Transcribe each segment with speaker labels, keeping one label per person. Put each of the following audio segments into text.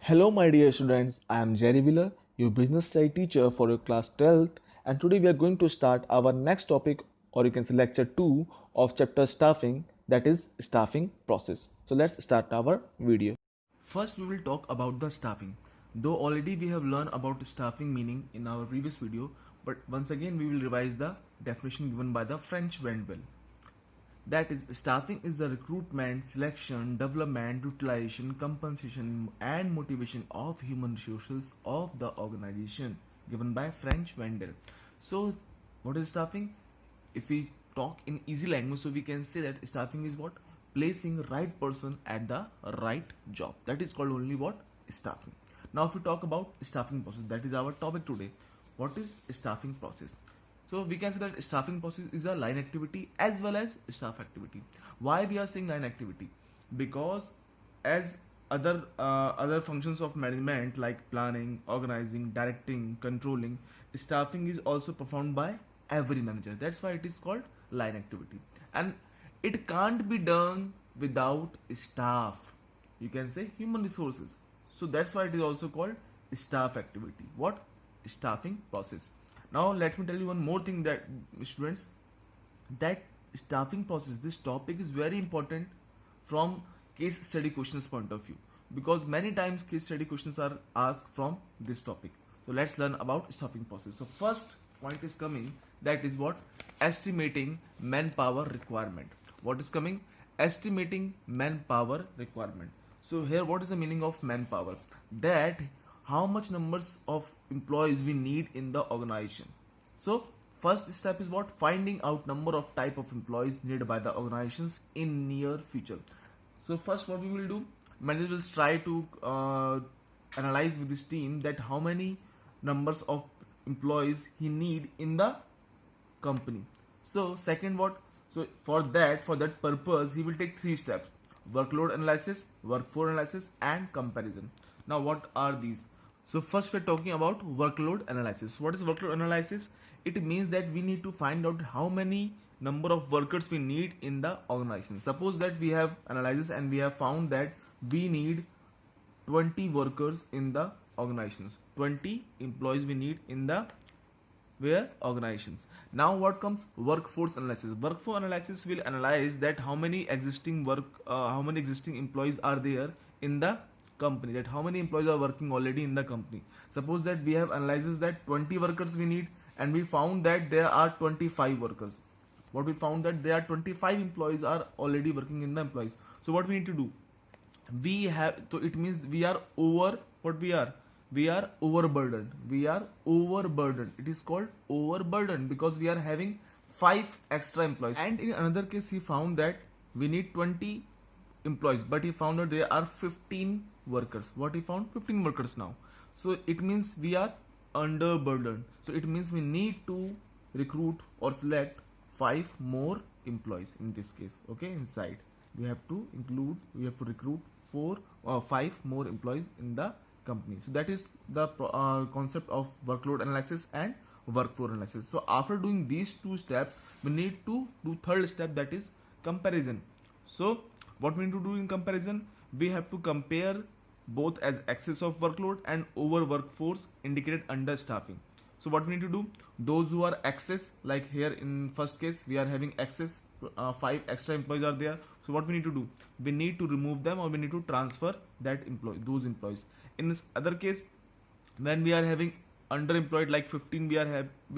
Speaker 1: Hello, my dear students. I am Jerry Wheeler, your business study teacher for your class 12th, and today we are going to start our next topic, or you can say lecture 2 of chapter staffing, that is staffing process. So let's start our video. First, we will talk about the staffing. Though already we have learned about staffing meaning in our previous video, but once again we will revise the definition given by the French Vandeville. That is, staffing is the recruitment, selection, development, utilization, compensation, and motivation of human resources of the organization, given by French Vandel. So, what is staffing? If we talk in easy language, so we can say that staffing is what? Placing right person at the right job. That is called only what? Staffing. Now, if we talk about staffing process, that is our topic today. What is staffing process? So we can say that staffing process is a line activity as well as staff activity. Why we are saying line activity? Because as other functions of management like planning, organizing, directing, controlling, staffing is also performed by every manager. That's why it is called line activity, and it can't be done without staff. You can say human resources. So that's why it is also called staff activity. What? Staffing process. Now let me tell you one more thing, that students, that staffing process, this topic is very important from case study questions point of view, because many times case study questions are asked from this topic. So let's learn about staffing process. So first point is coming, that is what? Estimating manpower requirement. What is coming? Estimating manpower requirement. So here, what is the meaning of manpower? That how much numbers of employees we need in the organization. So first step is what? Finding out number of type of employees needed by the organizations in near future. So first what we will do, manager will try to analyze with his team that how many numbers of employees he need in the company. So second what? So for that purpose he will take three steps: workload analysis, workforce analysis, and comparison. Now what are these? So first we're talking about workload analysis. What is workload analysis? It means that we need to find out how many number of workers we need in the organization. Suppose that we have analysis and we have found that we need 20 workers in the organizations. 20 employees we need in the where organizations. Now what comes? Workforce analysis. Workforce analysis will analyze that how many existing employees are there in the company, that how many employees are working already in the company. Suppose that we have analyzes that 20 workers we need, and we found that there are 25 workers. What we found that there are 25 employees are already working in the employees. So what we need to do? We have, so it means we are over, what we are? We are overburdened. We are overburdened. It is called overburdened because we are having 5 extra employees. And in another case, he found that we need 20 employees, but he found that there are 15 workers. What he found? 15 workers now. So it means we are underburdened. So it means we need to recruit or select 5 more employees in this case. Okay, inside we have to recruit 4 or 5 more employees in the company. So that is the concept of workload analysis and workforce analysis. So after doing these two steps, we need to do third step, that is comparison. So what we need to do in comparison? We have to compare both as excess of workload and over workforce indicated under staffing. So what we need to do? Those who are excess, like here in first case we are having excess, 5 extra employees are there. So what we need to do? We need to remove them, or we need to transfer those employees. In this other case, when we are having underemployed like 15, we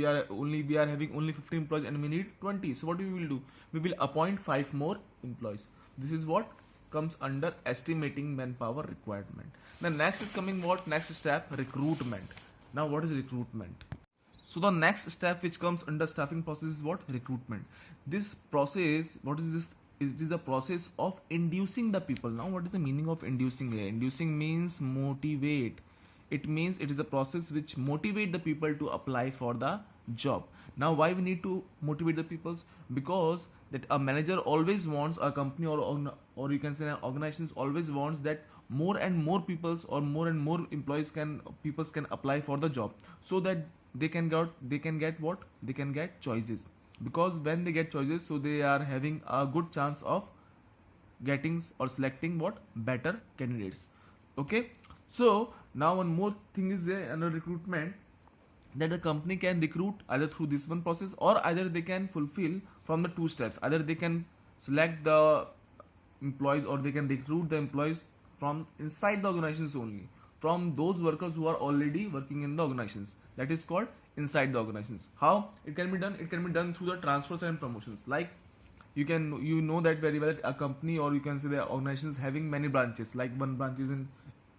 Speaker 1: are having only 15 employees and we need 20. So what we will do? We will appoint 5 more employees. This is what comes under estimating manpower requirement. The next is coming what? Next step, recruitment. Now what is recruitment? So the next step which comes under staffing process is what? Recruitment. This process, what is this? It is the process of inducing the people. Now what is the meaning of inducing here? Inducing means motivate. It means it is a process which motivate the people to apply for the job. Now why we need to motivate the people? Because that a manager always wants, a company or you can say an organization always wants that more and more peoples or more and more employees can apply for the job, so that they can get what? They can get choices. Because when they get choices, so they are having a good chance of getting or selecting what? Better candidates. Okay, So now one more thing is there under recruitment, that the company can recruit either through this one process, or either they can fulfill from the two steps. Either they can select the employees, or they can recruit the employees from inside the organizations only, from those workers who are already working in the organizations. That is called inside the organizations. How it can be done? It can be done through the transfers and promotions. Like you know that very well, a company, or you can say the organizations having many branches, like one branch is in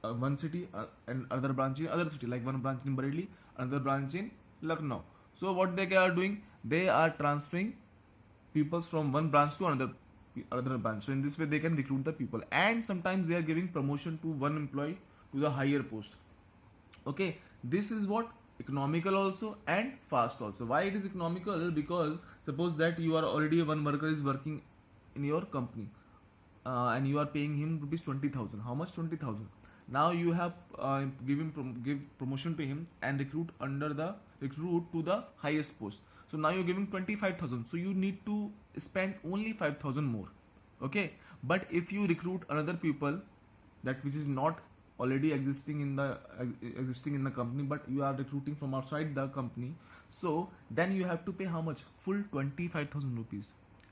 Speaker 1: one city, and other branch in other city, like one branch in Bareilly, another branch in Lucknow. So what they are doing, they are transferring peoples from one branch to another branch. So in this way they can recruit the people, and sometimes they are giving promotion to one employee to the higher post. Okay, this is what economical also and fast also. Why it is economical? Because suppose that you are already, one worker is working in your company, and you are paying him rupees 20,000. How much? 20,000. Now you have give promotion to him and recruit to the highest post. So now you're giving 25,000. So you need to spend only 5,000 more. Okay, but if you recruit another people, that which is not already existing in the company, but you are recruiting from outside the company, so then you have to pay how much? Full 25,000 rupees,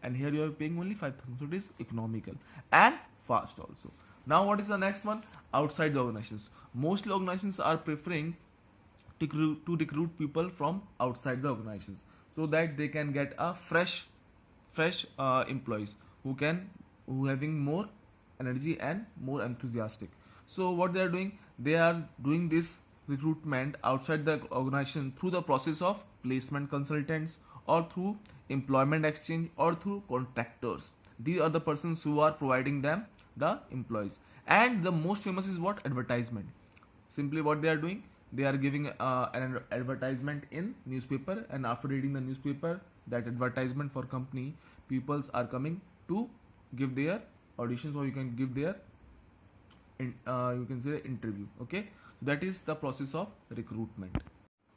Speaker 1: and here you are paying only 5,000. So it is economical and fast also. Now what is the next one? Outside the organizations. Mostly organizations are preferring to recruit people from outside the organizations, so that they can get a fresh employees who having more energy and more enthusiastic. So what they are doing? They are doing this recruitment outside the organization through the process of placement consultants, or through employment exchange, or through contractors. These are the persons who are providing them the employees. And the most famous is what? Advertisement. Simply what they are doing, they are giving an advertisement in newspaper, and after reading the newspaper, that advertisement for company, peoples are coming to give their auditions, or you can give their you can say interview. Okay, that is the process of recruitment.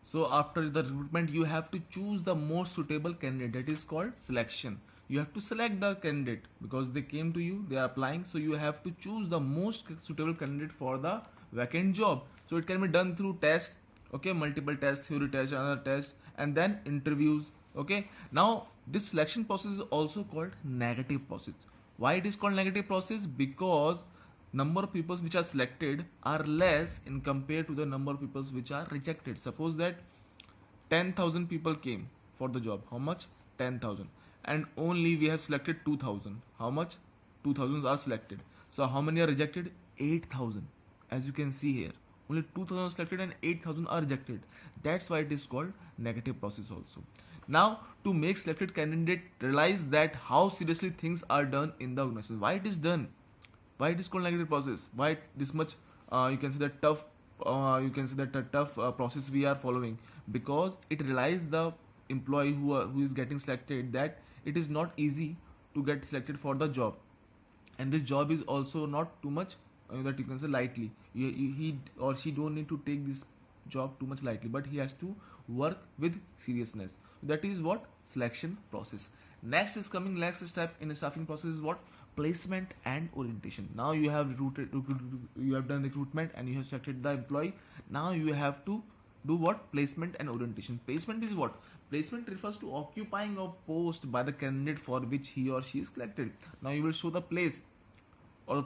Speaker 1: So after the recruitment, you have to choose the most suitable candidate. That is called selection. You have to select the candidate because they came to you, they are applying, so you have to choose the most suitable candidate for the vacant job. So it can be done through test, okay, multiple tests, theory test, another test, and then interviews. Okay, now this selection process is also called negative process. Why it is called negative process? Because number of people which are selected are less in compared to the number of people which are rejected. Suppose that 10,000 people came for the job. How much? 10,000. And only we have selected 2,000. How much? 2,000 are selected. So how many are rejected? 8,000. As you can see here, only 2,000 are selected and 8,000 are rejected. That's why it is called negative process also. Now, to make selected candidate realize that how seriously things are done in the organization. Why it is done? Why it is called negative process? Why this much you can say that tough process we are following? Because it realizes the employee who is getting selected that it is not easy to get selected for the job, and this job is also not too much that you can say lightly. He or she don't need to take this job too much lightly, but he has to work with seriousness. That is what selection process. Next step in the staffing process is what? Placement and orientation. Now you have you have done recruitment and you have selected the employee. Now you have to do what? Placement and orientation. Placement is what? Placement refers to occupying of post by the candidate for which he or she is selected. Now you will show the place, or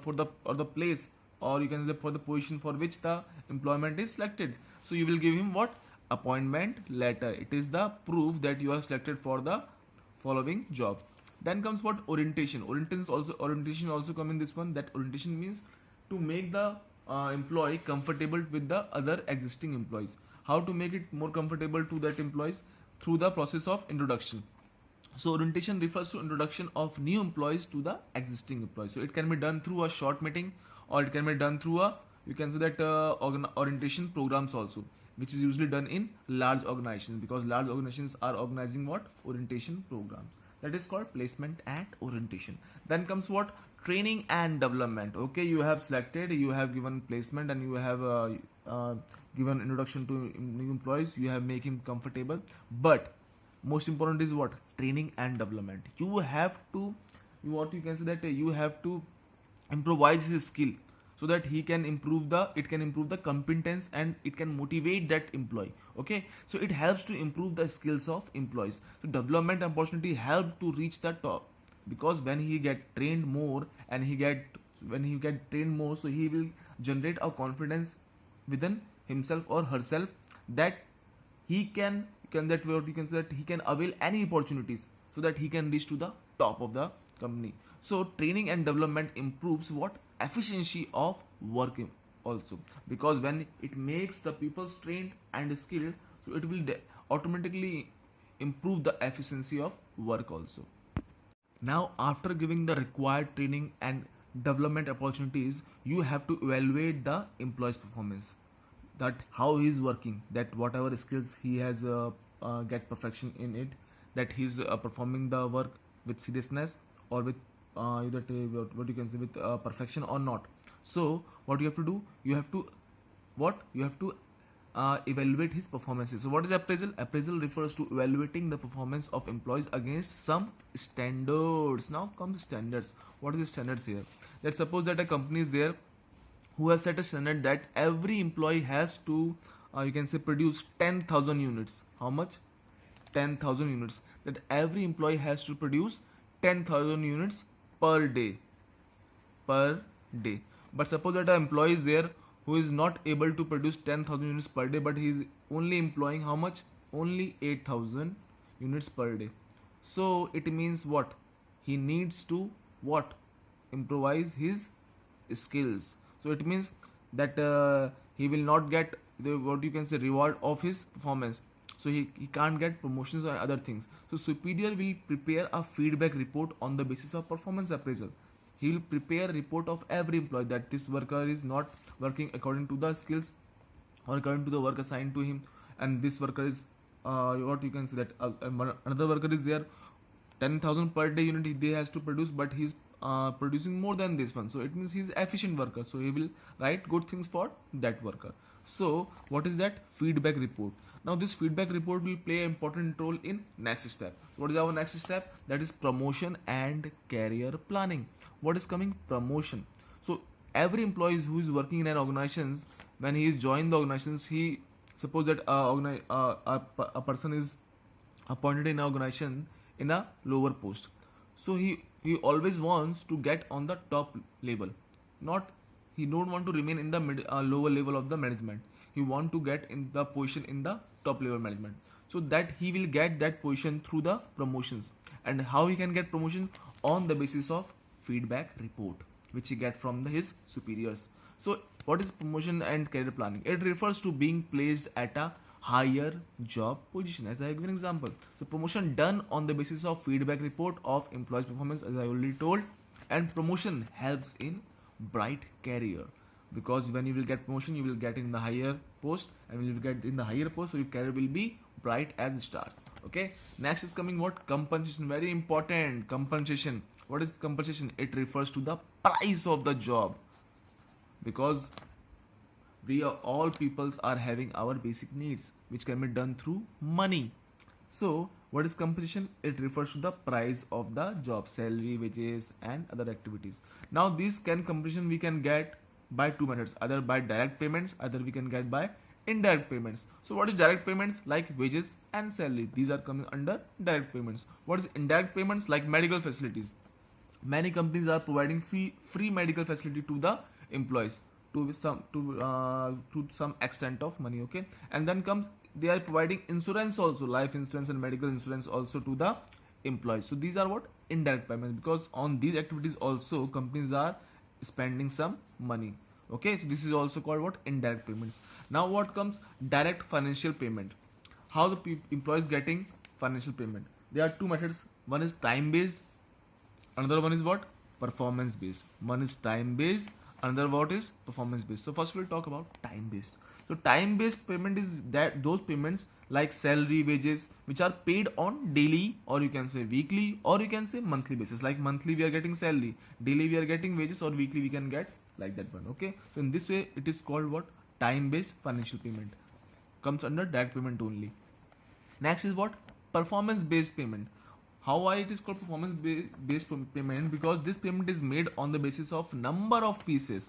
Speaker 1: the place, or you can say for the position for which the employment is selected. So you will give him what? Appointment letter. It is the proof that you are selected for the following job. Then comes what? Orientation. Orientation also come in this one. That orientation means to make the employee comfortable with the other existing employees. How to make it more comfortable to that employees? Through the process of introduction. So orientation refers to introduction of new employees to the existing employees. So it can be done through a short meeting, or it can be done through a, you can say that orientation programs also, which is usually done in large organizations, because large organizations are organizing what? Orientation programs. That is called placement and orientation. Then comes what? Training and development. Okay, you have selected, you have given placement, and you have given introduction to new employees. You have made him comfortable, but most important is what? Training and development. You have to, you can say that you have to improvise his skill. so that he can improve the it can improve the competence and it can motivate that employee. Okay, so it helps to improve the skills of employees. So development opportunity help to reach the top, because when he get trained more and when he get trained more, so he will generate a confidence within himself or herself that he can that what you can say that he can avail any opportunities so that he can reach to the top of the company. So training and development improves what efficiency of working also, because when it makes the people trained and skilled, so it will automatically improve the efficiency of work also. Now, after giving the required training and development opportunities, you have to evaluate the employee's performance, that how he is working, that whatever skills he has get perfection in it, that he's performing the work with seriousness or with what you can say with perfection or not. So what you have to do, you have to evaluate his performances. So what is appraisal? Appraisal refers to evaluating the performance of employees against some standards. Now comes standards. What is the standards here? Let's suppose that a company is there who has set a standard that every employee has to you can say produce 10,000 units. How much? 10,000 units. That every employee has to produce 10,000 units per day. Per day. But suppose that an employee is there who is not able to produce 10,000 units per day, but he is only employing how much? Only 8,000 units per day. So it means what? He needs to what? Improvise his skills. So it means that he will not get the what you can say reward of his performance. So he can't get promotions or other things. So superior will prepare a feedback report on the basis of performance appraisal. He will prepare a report of every employee that this worker is not working according to the skills or according to the work assigned to him, and this worker is what you can say that another worker is there 10,000 per day unit they has to produce, but he's producing more than this one. So it means he's efficient worker. So he will write good things for that worker. So what is that? Feedback report. Now this feedback report will play an important role in next step. What is our next step? That is promotion and career planning. What is coming? Promotion. So every employee who is working in an organization, when he is joined the organizations, he suppose that a person is appointed in an organization in a lower post. So he always wants to get on the top level. Not he don't want to remain in the lower level of the management. He want to get in the position in the top level management. So that he will get that position through the promotions. And how he can get promotion? On the basis of feedback report which he get from his superiors. So what is promotion and career planning? It refers to being placed at a higher job position. As I give an example, so promotion done on the basis of feedback report of employees performance, as I already told. And promotion helps in bright career, because when you will get promotion you will get in the higher post, and when you will get in the higher post, so your career will be bright as stars. Okay, next is coming what? Compensation. Very important. Compensation. What is compensation? It refers to the price of the job, because we are all peoples are having our basic needs which can be done through money. So what is compensation? It refers to the price of the job, salary, wages and other activities. Now these compensation we can get by two methods, either by direct payments, either we can get by indirect payments. So what is direct payments? Like wages and salary, these are coming under direct payments. What is indirect payments? Like medical facilities. Many companies are providing free medical facility to the employees to some extent of money. Okay, and then comes they are providing insurance also, life insurance and medical insurance also to the employees. So these are what? Indirect payments, because on these activities also companies are spending some money. Okay, so this is also called what? Indirect payments. Now what comes? Direct financial payment. How the employees getting financial payment? There are two methods. One is time based, another one is what? Performance based. One is time based, another what is performance based. So first we'll talk about time based. So time based payment is that those payments like salary, wages, which are paid on daily, or you can say weekly, or you can say monthly basis. Like monthly we are getting salary, daily we are getting wages, or weekly we can get like that one. Okay, so in this way it is called what? Time based financial payment. Comes under direct payment only. Next is what? Performance based payment. How why it is called performance based payment? Because this payment is made on the basis of number of pieces.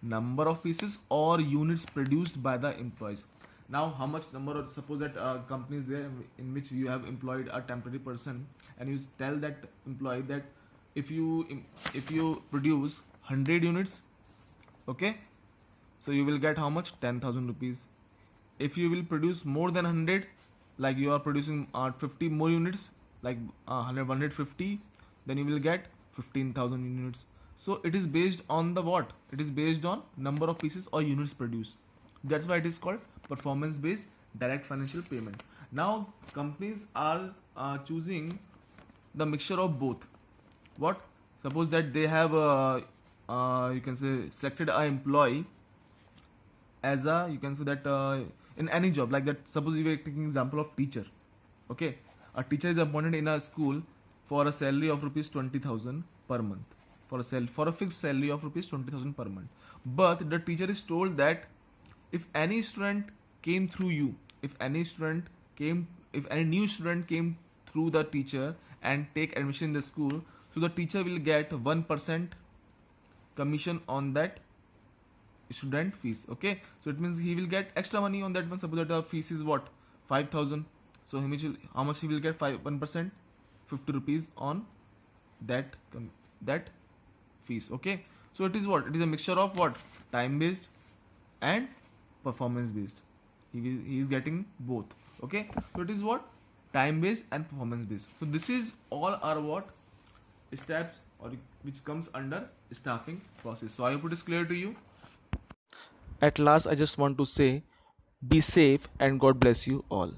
Speaker 1: number of pieces or units produced by the employees. Now how much number, or suppose that company is there in which you have employed a temporary person, and you tell that employee that if you produce 100 units, okay, so you will get how much? 10,000 rupees. If you will produce more than 100, like you are producing 50 more units, like 150, then you will get 15,000 units. So it is based on the what? It is based on number of pieces or units produced. That's why it is called performance based direct financial payment. Now companies are choosing the mixture of both. What? Suppose that they have you can say selected a employee as a, you can say that in any job, like that, suppose you are taking example of teacher. Okay, a teacher is appointed in a school for a salary of rupees 20,000 per month, for a fixed salary of rupees 20,000 per month. But the teacher is told that if any student came through you, if any new student came through the teacher and take admission in the school, so the teacher will get 1% commission on that student fees. Okay, so it means he will get extra money on that one. Suppose that the fees is what? 5,000. So how much he will get? 1%, 50 rupees on that fees. Okay, so it is what? It is a mixture of what? Time based and performance based. He is getting both. Okay, so it is what? Time based and performance based. So this is all are what? Steps, or which comes under staffing process. So I hope it is clear to you. At last, I just want to say, be safe and God bless you all.